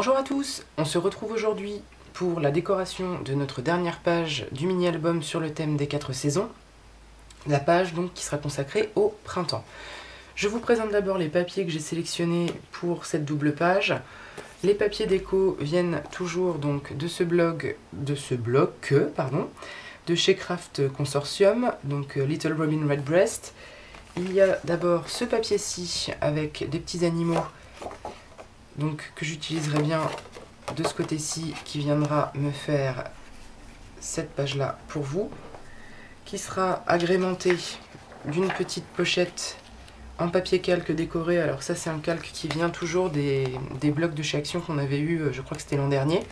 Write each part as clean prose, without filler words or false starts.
Bonjour à tous, on se retrouve aujourd'hui pour la décoration de notre dernière page du mini-album sur le thème des 4 saisons. La page donc qui sera consacrée au printemps. Je vous présente d'abord les papiers que j'ai sélectionnés pour cette double page. Les papiers déco viennent toujours donc de ce bloc de chez Craft Consortium, donc Little Robin Redbreast. Il y a d'abord ce papier-ci avec des petits animaux donc que j'utiliserai bien de ce côté-ci, qui viendra me faire cette page-là pour vous, qui sera agrémentée d'une petite pochette en papier calque décoré. Alors ça, c'est un calque qui vient toujours des blocs de chez Action qu'on avait eu, je crois que c'était l'an dernier.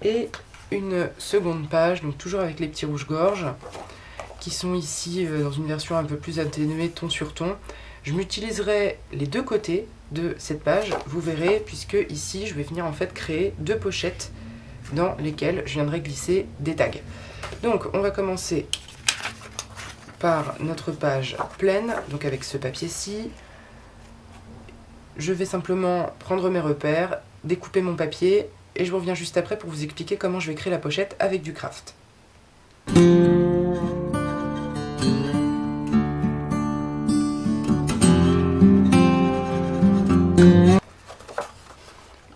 Et une seconde page, donc toujours avec les petits rouges-gorge, qui sont ici dans une version un peu plus atténuée, ton sur ton. Je m'utiliserai les deux côtés de cette page, vous verrez, puisque ici je vais venir en fait créer deux pochettes dans lesquelles je viendrai glisser des tags. Donc on va commencer par notre page pleine, donc avec ce papier-ci. Je vais simplement prendre mes repères, découper mon papier, et je reviens juste après pour vous expliquer comment je vais créer la pochette avec du craft.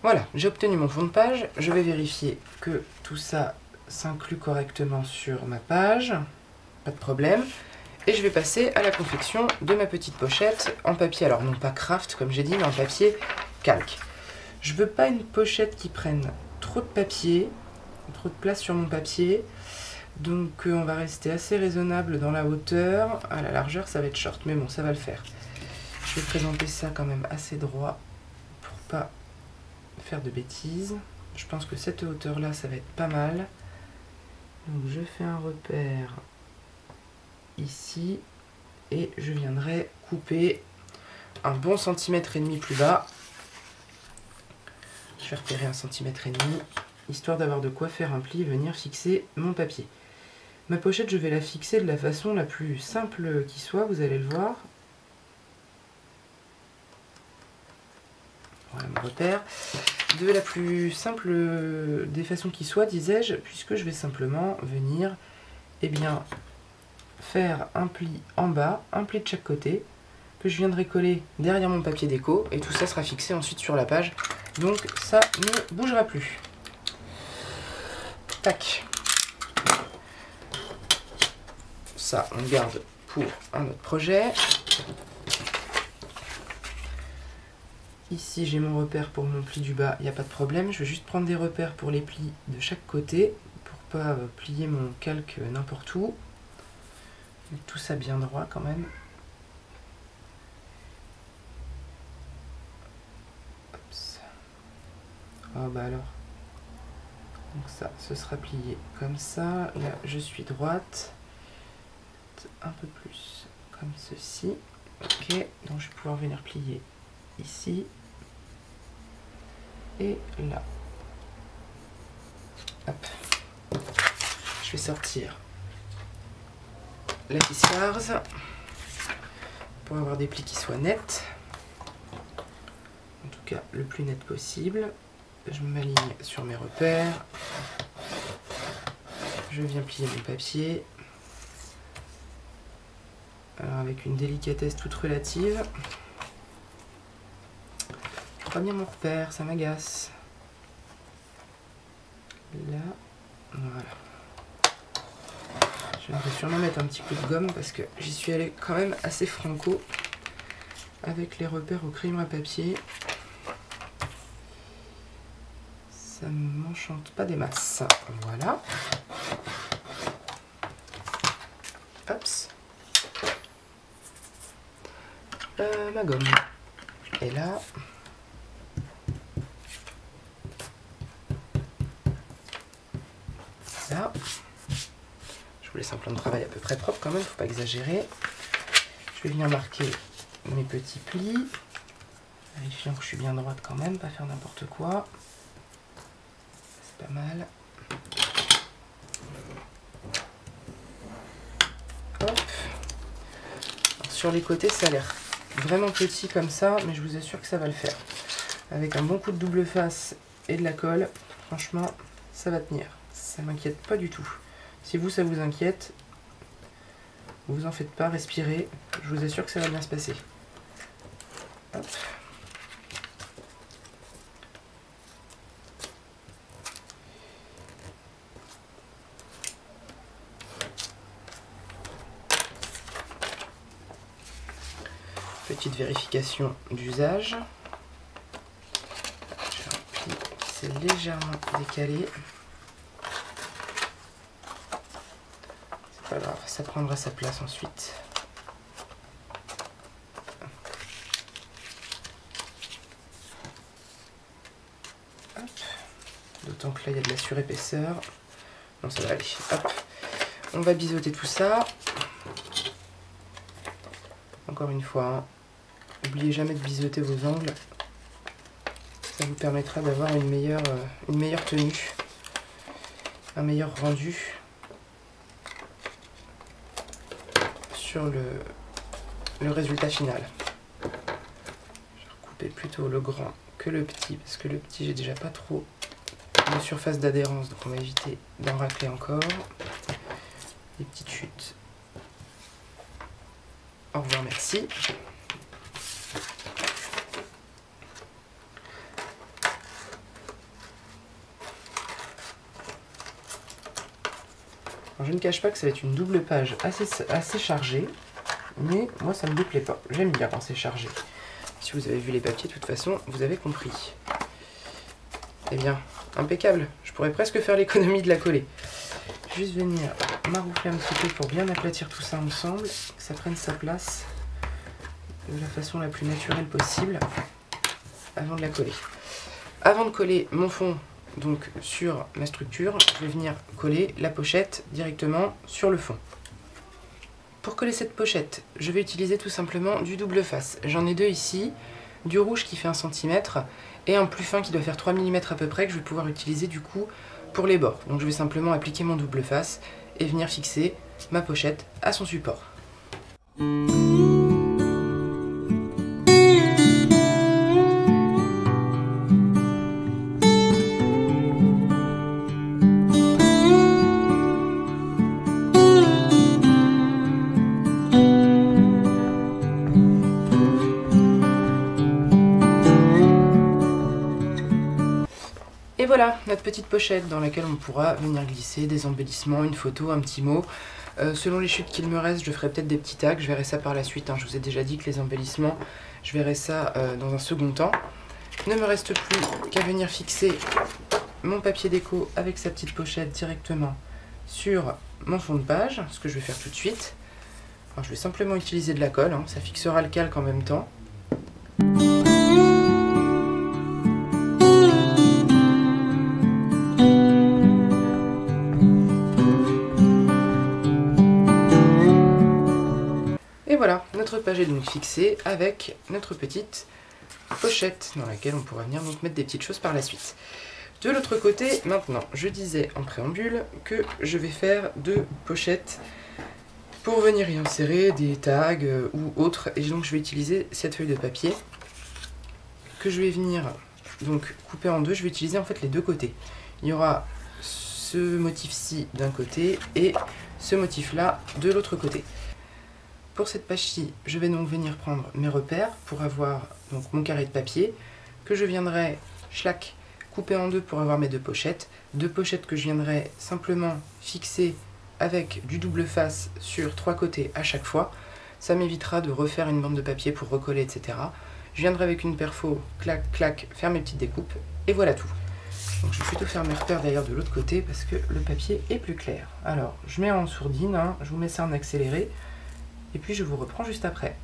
Voilà, j'ai obtenu mon fond de page. Je vais vérifier que tout ça s'inclut correctement sur ma page. Pas de problème. Et je vais passer à la confection de ma petite pochette en papier. Alors non pas craft comme j'ai dit, mais en papier calque. Je veux pas une pochette qui prenne trop de papier, trop de place sur mon papier. Donc on va rester assez raisonnable dans la hauteur. À la largeur, ça va être short, mais bon, ça va le faire. Je vais présenter ça quand même assez droit pour pas faire de bêtises. Je pense que cette hauteur là ça va être pas mal, donc je fais un repère ici et je viendrai couper un bon centimètre et demi plus bas. Je vais repérer 1,5 cm histoire d'avoir de quoi faire un pli et venir fixer mon papier. Ma pochette, je vais la fixer de la façon la plus simple qui soit, vous allez le voir. Voilà mon repère. De la plus simple des façons qui soit, disais-je, puisque je vais simplement venir faire un pli en bas, un pli de chaque côté, que je viendrai coller derrière mon papier déco, et tout ça sera fixé ensuite sur la page, donc ça ne bougera plus. Tac. Ça, on le garde pour un autre projet. Ici, j'ai mon repère pour mon pli du bas, il n'y a pas de problème. Je vais juste prendre des repères pour les plis de chaque côté, pour pas plier mon calque n'importe où. Mettre tout ça bien droit quand même. Oups. Oh bah alors. Donc ça, ce sera plié comme ça. Là, je suis droite. Un peu plus comme ceci. Ok, donc je vais pouvoir venir plier ici et là. Hop. Je vais sortir la Fiskars pour avoir des plis qui soient nets, en tout cas le plus net possible. Je m'aligne sur mes repères, je viens plier mon papier. Alors avec une délicatesse toute relative. Pas bien mon repère, ça m'agace. Là, voilà. Je vais sûrement mettre un petit coup de gomme parce que j'y suis allée quand même assez franco avec les repères au crayon à papier. Ça ne m'enchante pas des masses. Voilà. Hops. Ma gomme. Et là. Là. Je vous laisse un plan de travail à peu près propre quand même, faut pas exagérer. Je vais venir marquer mes petits plis. Vérifiant que je suis bien droite quand même, pas faire n'importe quoi. C'est pas mal. Hop. Alors, sur les côtés, ça a l'air vraiment petit comme ça, mais je vous assure que ça va le faire. avec un bon coup de double face et de la colle, franchement, ça va tenir. Ça m'inquiète pas du tout. Si vous, ça vous inquiète, vous en faites pas, respirez. Je vous assure que ça va bien se passer. Hop. Petite vérification d'usage. C'est légèrement décalé. C'est pas grave, ça prendra sa place ensuite. D'autant que là il y a de la surépaisseur. Non, ça va aller. Hop. On va biseauter tout ça. Encore une fois, hein, n'oubliez jamais de biseauter vos angles. Ça vous permettra d'avoir une meilleure tenue, un meilleur rendu sur le résultat final. Je vais recouper plutôt le grand que le petit, parce que le petit, j'ai déjà pas trop de surface d'adhérence, donc on va éviter d'en racler encore. Les petites chutes. Au revoir, merci. Alors, je ne cache pas que ça va être une double page assez chargée, mais moi ça ne me déplaît pas. J'aime bien quand c'est chargé. Si vous avez vu les papiers, de toute façon, vous avez compris. Eh bien, impeccable. Je pourrais presque faire l'économie de la coller. Juste venir maroufler un petit peu pour bien aplatir tout ça ensemble, que ça prenne sa place de la façon la plus naturelle possible avant de la coller. Avant de coller mon fond donc sur ma structure, je vais venir coller la pochette directement sur le fond. Pour coller cette pochette, je vais utiliser tout simplement du double face. J'en ai deux ici, du rouge qui fait 1 cm et un plus fin qui doit faire 3 mm à peu près, que je vais pouvoir utiliser du coup pour les bords. Donc je vais simplement appliquer mon double face et venir fixer ma pochette à son support. Et voilà, notre petite pochette dans laquelle on pourra venir glisser des embellissements, une photo, un petit mot. Selon les chutes qu'il me reste, je ferai peut-être des petits tags, je verrai ça par la suite. Hein. Je vous ai déjà dit que les embellissements, je verrai ça dans un second temps. Il ne me reste plus qu'à venir fixer mon papier déco avec sa petite pochette directement sur mon fond de page, ce que je vais faire tout de suite. Alors, je vais simplement utiliser de la colle, hein. Ça fixera le calque en même temps. Et voilà, notre page est donc fixée avec notre petite pochette dans laquelle on pourra venir donc mettre des petites choses par la suite. De l'autre côté, maintenant, je disais en préambule que je vais faire 2 pochettes pour venir y insérer des tags ou autres. Et donc je vais utiliser cette feuille de papier que je vais venir donc couper en deux. Je vais utiliser en fait les deux côtés. Il y aura ce motif-ci d'un côté et ce motif-là de l'autre côté. Pour cette page-ci, je vais donc venir prendre mes repères pour avoir donc mon carré de papier que je viendrai schlac couper en deux pour avoir mes 2 pochettes. 2 pochettes que je viendrai simplement fixer avec du double face sur 3 côtés à chaque fois. Ça m'évitera de refaire une bande de papier pour recoller, etc. Je viendrai avec une perfo, clac, clac, faire mes petites découpes et voilà tout. Donc je vais plutôt faire mes repères d'ailleurs de l'autre côté parce que le papier est plus clair. Alors je mets en sourdine, hein, je vous mets ça en accéléré. Et puis je vous reprends juste après.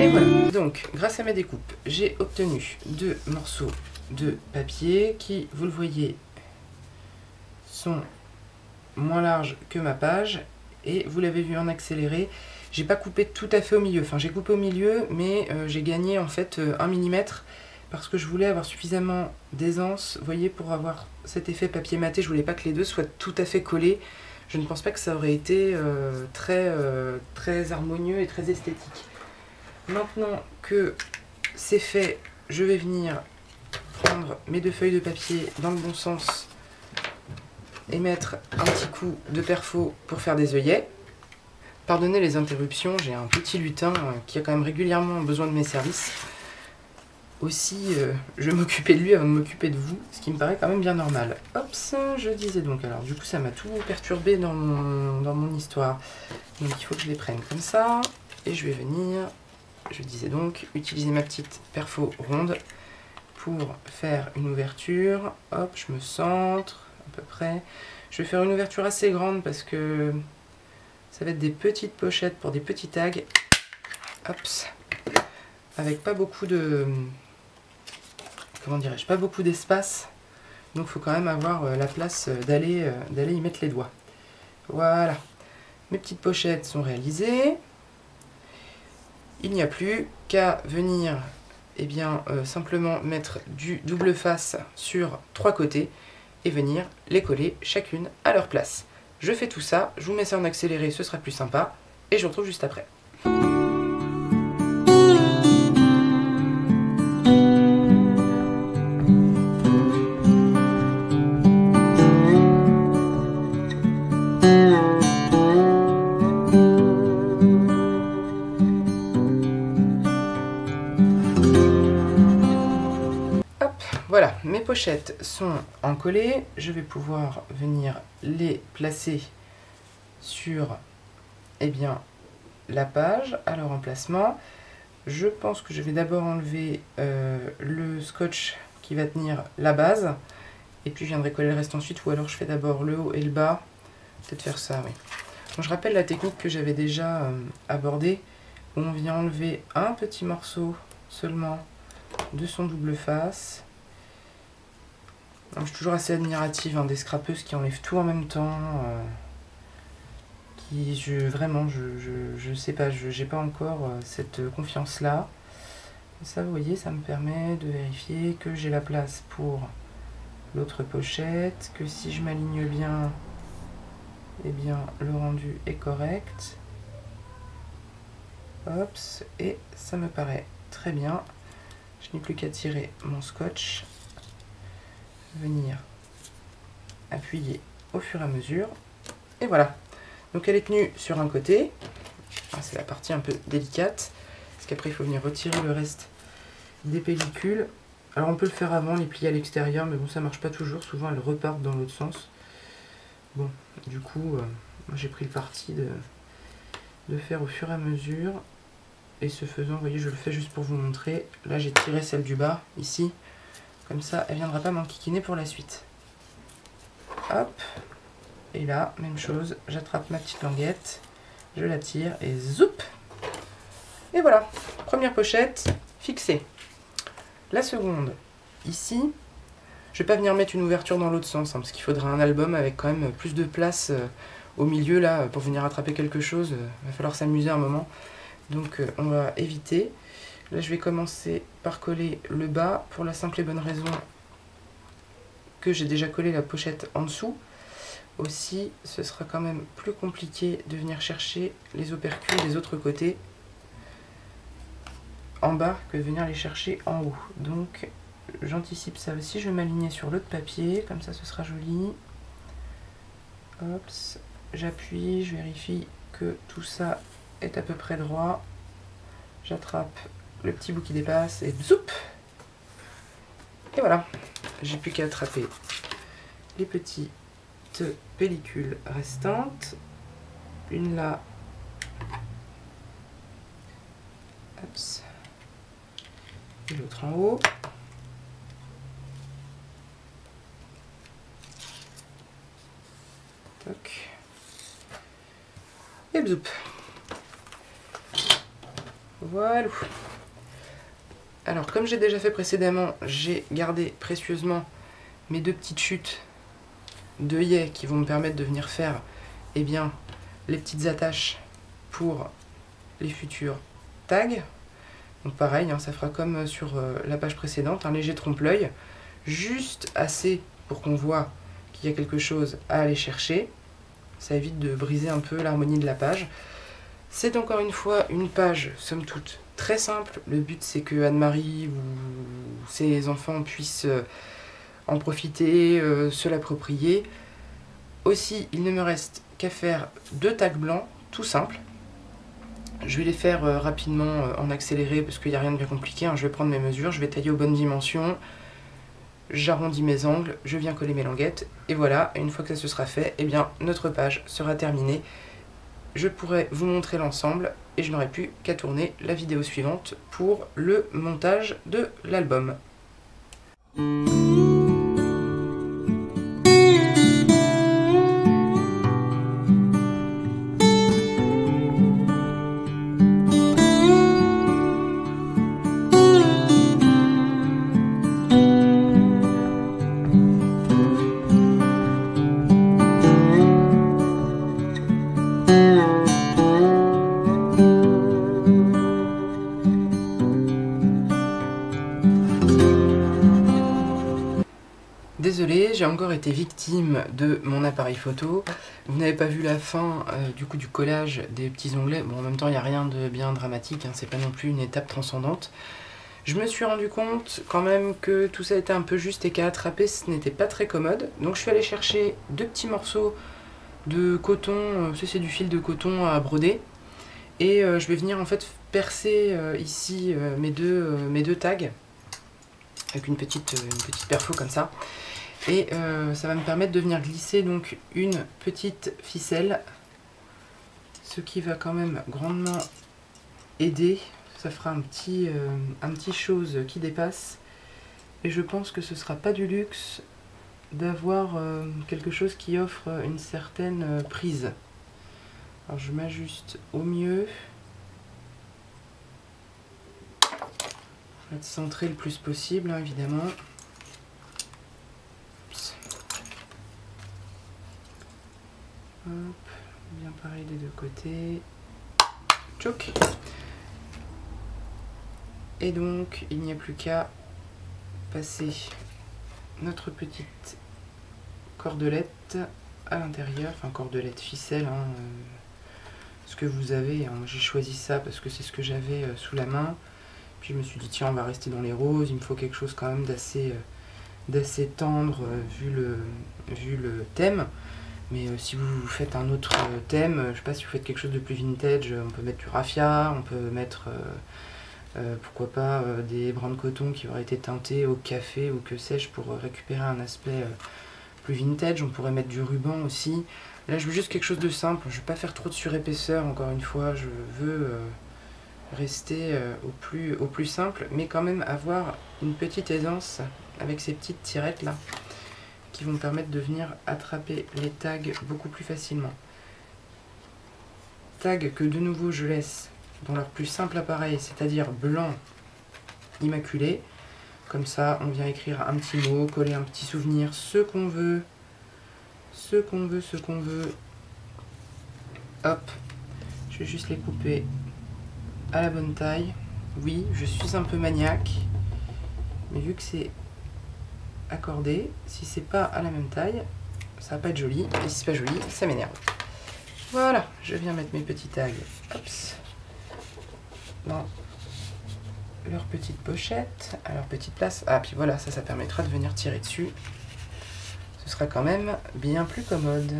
Et voilà, donc grâce à mes découpes, j'ai obtenu 2 morceaux de papier qui, vous le voyez, sont moins larges que ma page et vous l'avez vu en accéléré, J'ai pas coupé tout à fait au milieu, enfin j'ai coupé au milieu, mais j'ai gagné en fait 1 mm parce que je voulais avoir suffisamment d'aisance, vous voyez, pour avoir cet effet papier maté. Je voulais pas que les deux soient tout à fait collés. Je ne pense pas que ça aurait été très harmonieux et très esthétique. Maintenant que c'est fait, je vais venir prendre mes 2 feuilles de papier dans le bon sens et mettre un petit coup de perfo pour faire des œillets. Pardonnez les interruptions, j'ai un petit lutin qui a quand même régulièrement besoin de mes services. Aussi, je vais m'occuper de lui avant de m'occuper de vous, ce qui me paraît quand même bien normal. Hop, je disais donc, alors du coup ça m'a tout perturbé dans mon histoire. Donc il faut que je les prenne comme ça, et je vais venir, je disais donc, utiliser ma petite perfo ronde pour faire une ouverture. Hop, je me centre à peu près. Je vais faire une ouverture assez grande parce que ça va être des petites pochettes pour des petits tags. Hop, avec pas beaucoup de... comment dirais-je, pas beaucoup d'espace. Donc il faut quand même avoir la place d'aller y mettre les doigts. Voilà. Mes petites pochettes sont réalisées. Il n'y a plus qu'à venir simplement mettre du double face sur 3 côtés et venir les coller chacune à leur place. Je fais tout ça, je vous mets ça en accéléré, ce sera plus sympa, et je vous retrouve juste après. Voilà, mes pochettes sont encollées, je vais pouvoir venir les placer sur la page à leur emplacement. Je pense que je vais d'abord enlever le scotch qui va tenir la base, et puis je viendrai coller le reste ensuite, ou alors je fais d'abord le haut et le bas, peut-être faire ça, oui. Donc, je rappelle la technique que j'avais déjà abordée, où on vient enlever un petit morceau seulement de son double face. Je suis toujours assez admirative des scrapeuses qui enlèvent tout en même temps. Vraiment, je sais pas, j'ai pas encore cette confiance-là. Ça, vous voyez, ça me permet de vérifier que j'ai la place pour l'autre pochette, que si je m'aligne bien, le rendu est correct. Hop, et ça me paraît très bien. Je n'ai plus qu'à tirer mon scotch, venir appuyer au fur et à mesure, et voilà. Donc elle est tenue sur un côté, c'est la partie un peu délicate, parce qu'après il faut venir retirer le reste des pellicules. Alors on peut le faire avant, les plier à l'extérieur, mais bon, ça marche pas toujours, souvent elles repartent dans l'autre sens. Bon, du coup, moi j'ai pris le parti de faire au fur et à mesure, et ce faisant, vous voyez, je le fais juste pour vous montrer. Là j'ai tiré celle du bas, ici, comme ça elle viendra pas m'enquiquiner pour la suite. Hop, et là, même chose, j'attrape ma petite languette, je la tire et zoup. Et voilà, première pochette fixée. La seconde, ici, je vais pas venir mettre une ouverture dans l'autre sens, parce qu'il faudrait un album avec quand même plus de place au milieu là, pour venir attraper quelque chose, il va falloir s'amuser un moment. Donc on va éviter. Là je vais commencer par coller le bas, pour la simple et bonne raison que j'ai déjà collé la pochette en dessous. Aussi, ce sera quand même plus compliqué de venir chercher les opercules des autres côtés en bas que de venir les chercher en haut. Donc j'anticipe ça aussi, je vais m'aligner sur l'autre papier, comme ça ce sera joli. Hop, j'appuie, je vérifie que tout ça est à peu près droit. J'attrape le petit bout qui dépasse et zoup. Et voilà, j'ai plus qu'à attraper les petites pellicules restantes. Une là. Hop. Et l'autre en haut. Toc. Et bzoup. Voilà. Alors, comme j'ai déjà fait précédemment, j'ai gardé précieusement mes 2 petites chutes d'œillets qui vont me permettre de venir faire les petites attaches pour les futurs tags. Donc pareil, hein, ça fera comme sur la page précédente, un léger trompe-l'œil, juste assez pour qu'on voit qu'il y a quelque chose à aller chercher. Ça évite de briser un peu l'harmonie de la page. C'est encore une fois une page, somme toute, très simple. Le but c'est que Anne-Marie ou ses enfants puissent en profiter, se l'approprier. Aussi, il ne me reste qu'à faire 2 tags blancs, tout simples. Je vais les faire rapidement en accéléré parce qu'il n'y a rien de bien compliqué, hein. Je vais prendre mes mesures, je vais tailler aux bonnes dimensions, j'arrondis mes angles, je viens coller mes languettes, et voilà, et une fois que ça se sera fait, eh bien notre page sera terminée. Je pourrai vous montrer l'ensemble et je n'aurai plus qu'à tourner la vidéo suivante pour le montage de l'album. Désolée, j'ai encore été victime de mon appareil photo. Vous n'avez pas vu la fin du collage des petits onglets. Bon, en même temps, il n'y a rien de bien dramatique, hein, c'est pas non plus une étape transcendante. Je me suis rendu compte quand même que tout ça était un peu juste et qu'à attraper, ce n'était pas très commode. Donc je suis allée chercher 2 petits morceaux de coton, c'est du fil de coton à broder. Et je vais venir en fait percer ici mes deux tags avec une petite perfo comme ça. Et ça va me permettre de venir glisser donc une petite ficelle, ce qui va quand même grandement aider. Ça fera un petit chose qui dépasse, et je pense que ce sera pas du luxe d'avoir quelque chose qui offre une certaine prise. Alors je m'ajuste au mieux, je vais être centré le plus possible, hein, évidemment. Hop, bien pareil des deux côtés. Tchouk. Et donc, il n'y a plus qu'à passer notre petite cordelette à l'intérieur, enfin cordelette ficelle, hein, ce que vous avez, hein. J'ai choisi ça parce que c'est ce que j'avais sous la main. Puis je me suis dit, tiens, on va rester dans les roses, il me faut quelque chose quand même d'assez tendre vu le thème. Mais si vous faites un autre thème, je sais pas, si vous faites quelque chose de plus vintage, on peut mettre du raffia, on peut mettre, pourquoi pas, des brins de coton qui auraient été teintés au café ou que sais-je pour récupérer un aspect plus vintage. On pourrait mettre du ruban aussi. Là, je veux juste quelque chose de simple, je ne vais pas faire trop de surépaisseur, encore une fois, je veux rester au plus simple, mais quand même avoir une petite aisance avec ces petites tirettes là, qui vont me permettre de venir attraper les tags beaucoup plus facilement. Tags que de nouveau je laisse dans leur plus simple appareil, c'est-à-dire blanc immaculé. Comme ça, on vient écrire un petit mot, coller un petit souvenir, ce qu'on veut. Hop, je vais juste les couper à la bonne taille. Oui, je suis un peu maniaque, mais vu que c'est accordé, si c'est pas à la même taille, ça va pas être joli, et si c'est pas joli, ça m'énerve. Voilà, je viens mettre mes petits tags, hops, dans leur petite pochette, à leur petite place. Ah, puis voilà, ça permettra de venir tirer dessus. Ce sera quand même bien plus commode.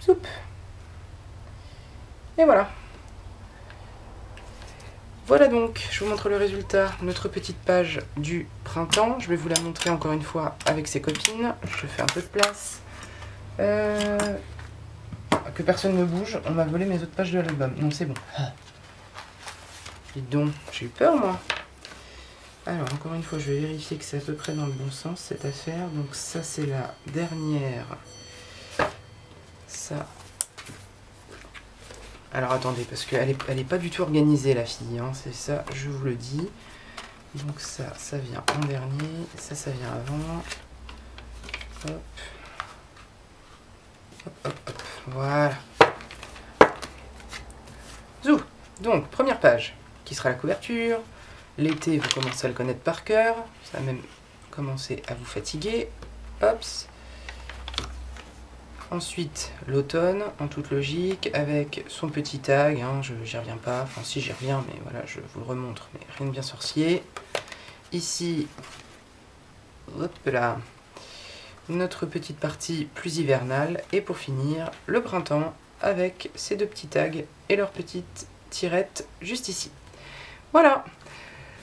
Soup. Et voilà. Voilà donc, je vous montre le résultat, notre petite page du printemps. Je vais vous la montrer encore une fois avec ses copines. Je fais un peu de place. Que personne ne bouge, on m'a volé mes autres pages de l'album. Non, c'est bon. Dis donc, j'ai eu peur moi. Alors, encore une fois, je vais vérifier que c'est à peu près dans le bon sens cette affaire. Donc ça, c'est la dernière. Ça... Alors attendez, parce qu'elle est pas du tout organisée la fille, hein, c'est ça, je vous le dis. Donc ça vient en dernier, ça vient avant. Hop. Hop, hop, hop, voilà. Zou. Donc, première page, qui sera la couverture. L'été, vous commencez à le connaître par cœur. Ça va même commencer à vous fatiguer. Hops. Ensuite, l'automne, en toute logique, avec son petit tag. Hein, j'y reviens pas. Enfin, si, j'y reviens, mais voilà, je vous le remontre. Mais rien de bien sorcier. Ici, hop là, notre petite partie plus hivernale. Et pour finir, le printemps, avec ces deux petits tags et leurs petites tirettes juste ici. Voilà.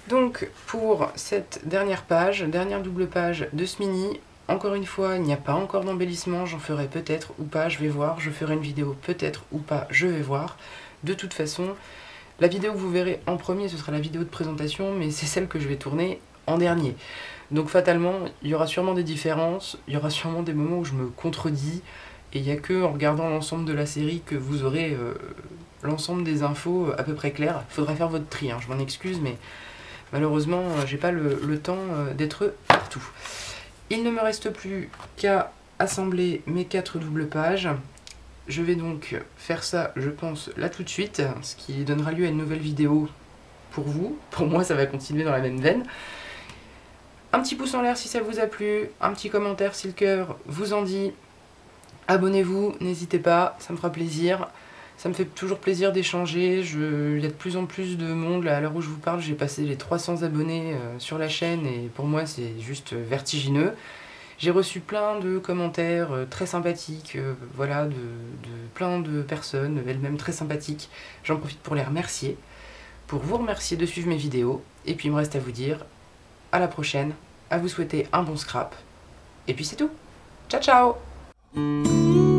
Donc, pour cette dernière page, dernière double page de ce mini, encore une fois, il n'y a pas encore d'embellissement, j'en ferai peut-être ou pas, je vais voir, je ferai une vidéo peut-être ou pas, je vais voir. De toute façon, la vidéo que vous verrez en premier, ce sera la vidéo de présentation, mais c'est celle que je vais tourner en dernier. Donc fatalement, il y aura sûrement des différences, il y aura sûrement des moments où je me contredis, et il n'y a que en regardant l'ensemble de la série que vous aurez l'ensemble des infos à peu près claires. Il faudra faire votre tri, hein, je m'en excuse, mais malheureusement, j'ai pas le temps d'être partout. Il ne me reste plus qu'à assembler mes 4 doubles pages. Je vais donc faire ça, je pense, là tout de suite, ce qui donnera lieu à une nouvelle vidéo pour vous. Pour moi, ça va continuer dans la même veine. Un petit pouce en l'air si ça vous a plu, un petit commentaire si le cœur vous en dit. Abonnez-vous, n'hésitez pas, ça me fera plaisir. Ça me fait toujours plaisir d'échanger, il y a de plus en plus de monde, là, à l'heure où je vous parle, j'ai passé les 300 abonnés sur la chaîne et pour moi c'est juste vertigineux. J'ai reçu plein de commentaires très sympathiques, voilà, de plein de personnes, elles-mêmes très sympathiques. J'en profite pour les remercier, pour vous remercier de suivre mes vidéos, et puis il me reste à vous dire à la prochaine, à vous souhaiter un bon scrap, et puis c'est tout. Ciao ciao!